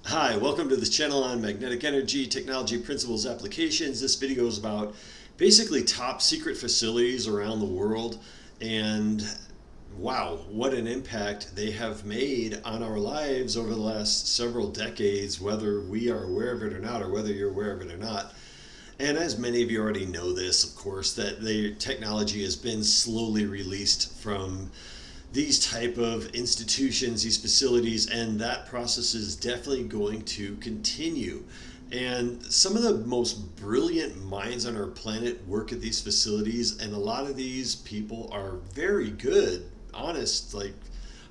Hi, welcome to this channel on magnetic energy, technology, principles, applications. This video is about basically top secret facilities around the world, and wow, what an impact they have made on our lives over the last several decades, whether we are aware of it or not, or whether you're aware of it or not. And as many of you already know this, of course, that the technology has been slowly released from these type of institutions, these facilities, and that process is definitely going to continue. And some of the most brilliant minds on our planet work at these facilities, and a lot of these people are very good, honest, like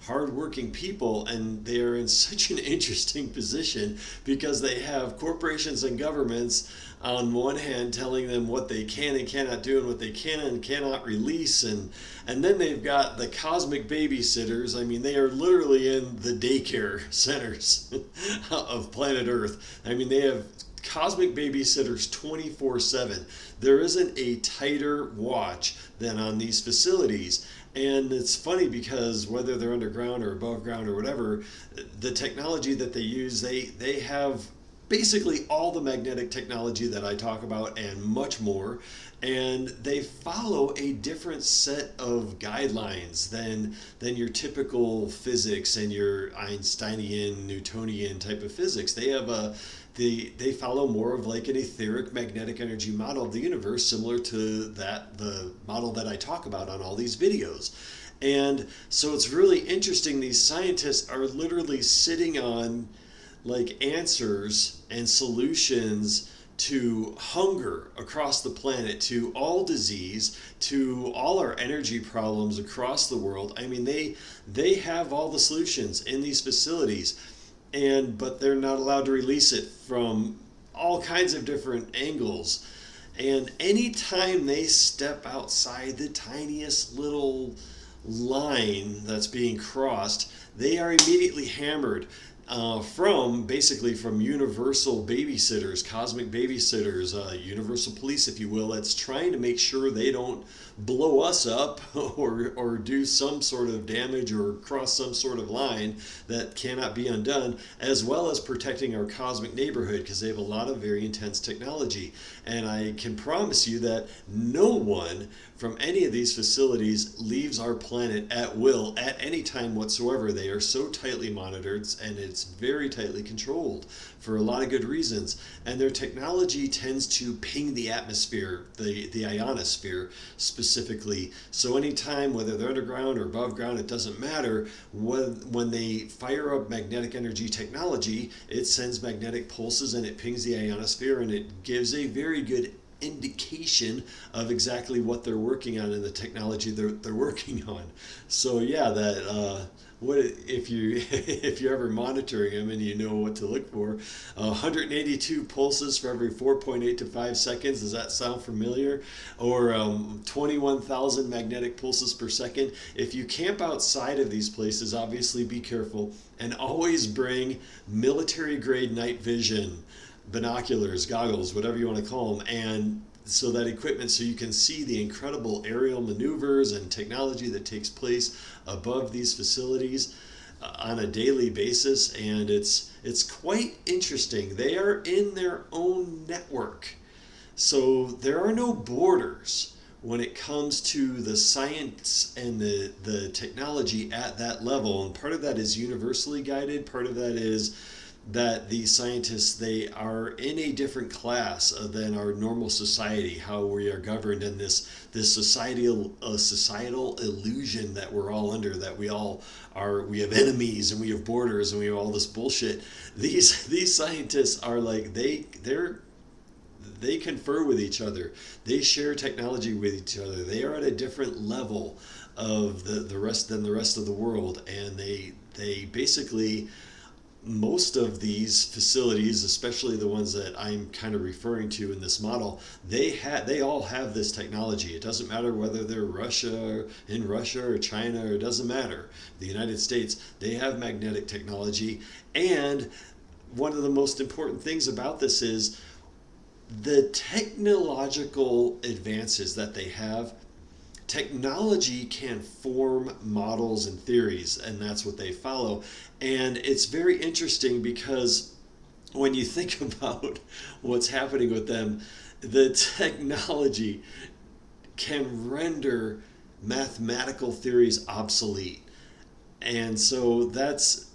hardworking people, and they are in such an interesting position because they have corporations and governments on one hand telling them what they can and cannot do and what they can and cannot release, and then they've got the cosmic babysitters. I mean, they are literally in the daycare centers of planet Earth. I mean, they have cosmic babysitters 24/7. There isn't a tighter watch than on these facilities. And it's funny because whether they're underground or above ground or whatever, the technology that they use, they have basically all the magnetic technology that I talk about and much more. And they follow a different set of guidelines than your typical physics and your Einsteinian, Newtonian type of physics. They follow more of like an etheric magnetic energy model of the universe, similar to the model that I talk about on all these videos. And so it's really interesting. These scientists are literally sitting on like answers and solutions to hunger across the planet, to all disease, to all our energy problems across the world. I mean, they have all the solutions in these facilities, and but they're not allowed to release it from all kinds of different angles. And anytime they step outside the tiniest little line that's being crossed, they are immediately hammered from universal babysitters, cosmic babysitters, universal police, if you will, that's trying to make sure they don't blow us up or do some sort of damage or cross some sort of line that cannot be undone, as well as protecting our cosmic neighborhood because they have a lot of very intense technology. And I can promise you that no one from any of these facilities leaves our planet at will at any time whatsoever. They are so tightly monitored, and it's very tightly controlled for a lot of good reasons. And their technology tends to ping the atmosphere, the ionosphere specifically. So anytime, whether they're underground or above ground, it doesn't matter. When they fire up magnetic energy technology, it sends magnetic pulses and it pings the ionosphere, and it gives a very good indication of exactly what they're working on and the technology they're working on. So yeah, that what if you if you're ever monitoring them and you know what to look for, 182 pulses for every 4.8 to 5 seconds. Does that sound familiar? Or 21,000 magnetic pulses per second. If you camp outside of these places, obviously be careful and always bring military grade night vision, binoculars, goggles, whatever you want to call them, and so that equipment, so you can see the incredible aerial maneuvers and technology that takes place above these facilities on a daily basis. And it's quite interesting. They are in their own network, so there are no borders when it comes to the science and the technology at that level. And part of that is universally guided. Part of that is that these scientists, they are in a different class than our normal society, how we are governed in this societal illusion that we're all under, that we have enemies and we have borders and we have all this bullshit. These scientists are like, they confer with each other, they share technology with each other, they are at a different level of the rest than the rest of the world. And they basically, most of these facilities, especially the ones that I'm kind of referring to in this model, they all have this technology. It doesn't matter whether they're in Russia or China, or it doesn't matter. The United States, they have magnetic technology. And one of the most important things about this is the technological advances that they have. Technology can form models and theories, and that's what they follow. And it's very interesting because when you think about what's happening with them, the technology can render mathematical theories obsolete. And so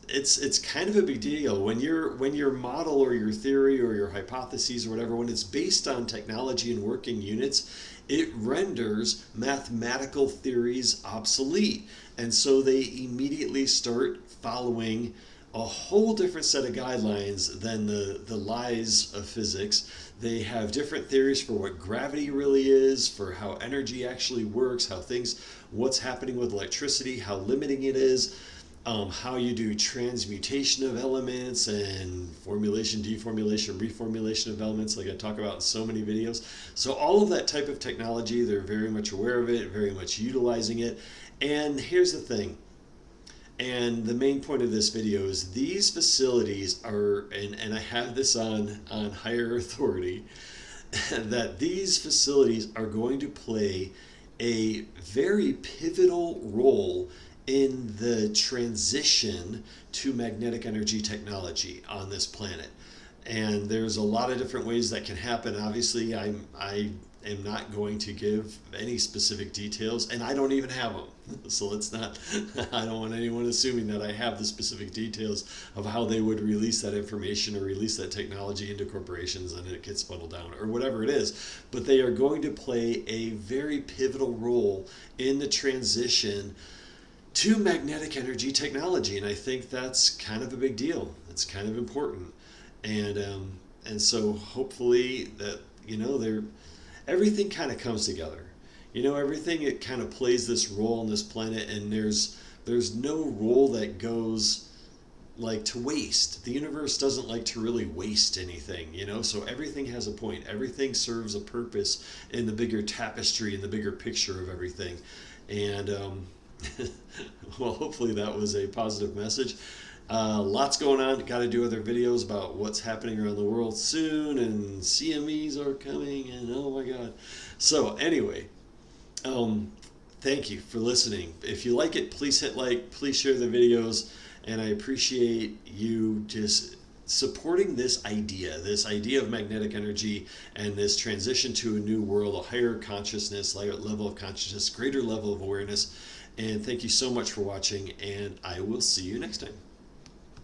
it's kind of a big deal when your model or your theory or your hypotheses or whatever, when it's based on technology and working units, it renders mathematical theories obsolete. And so they immediately start following a whole different set of guidelines than the lies of physics. They have different theories for what gravity really is, for how energy actually works, what's happening with electricity, how limiting it is, how you do transmutation of elements and formulation, deformulation, reformulation of elements, like I talk about in so many videos. So all of that type of technology, they're very much aware of it, very much utilizing it. And here's the thing. And the main point of this video is these facilities are, and I have this on higher authority, that these facilities are going to play a very pivotal role in the transition to magnetic energy technology on this planet. And there's a lot of different ways that can happen. Obviously, I am not going to give any specific details, and I don't even have them. So let's not, I don't want anyone assuming that I have the specific details of how they would release that information or release that technology into corporations and it gets funneled down or whatever it is. But they are going to play a very pivotal role in the transition to magnetic energy technology. And I think that's kind of a big deal. It's kind of important. And so hopefully that, everything kind of comes together. Everything, it kind of plays this role on this planet, and there's no role that goes like to waste. The universe doesn't like to really waste anything, so everything has a point. Everything serves a purpose in the bigger tapestry, in the bigger picture of everything. And well, hopefully that was a positive message. Lots going on. Got to do other videos about what's happening around the world soon, and CMEs are coming, and oh my god. So anyway, thank you for listening. If you like it, please hit like, please share the videos, and I appreciate you just supporting this idea of magnetic energy and this transition to a new world, a higher consciousness, level of consciousness, greater level of awareness. And thank you so much for watching, and I will see you next time.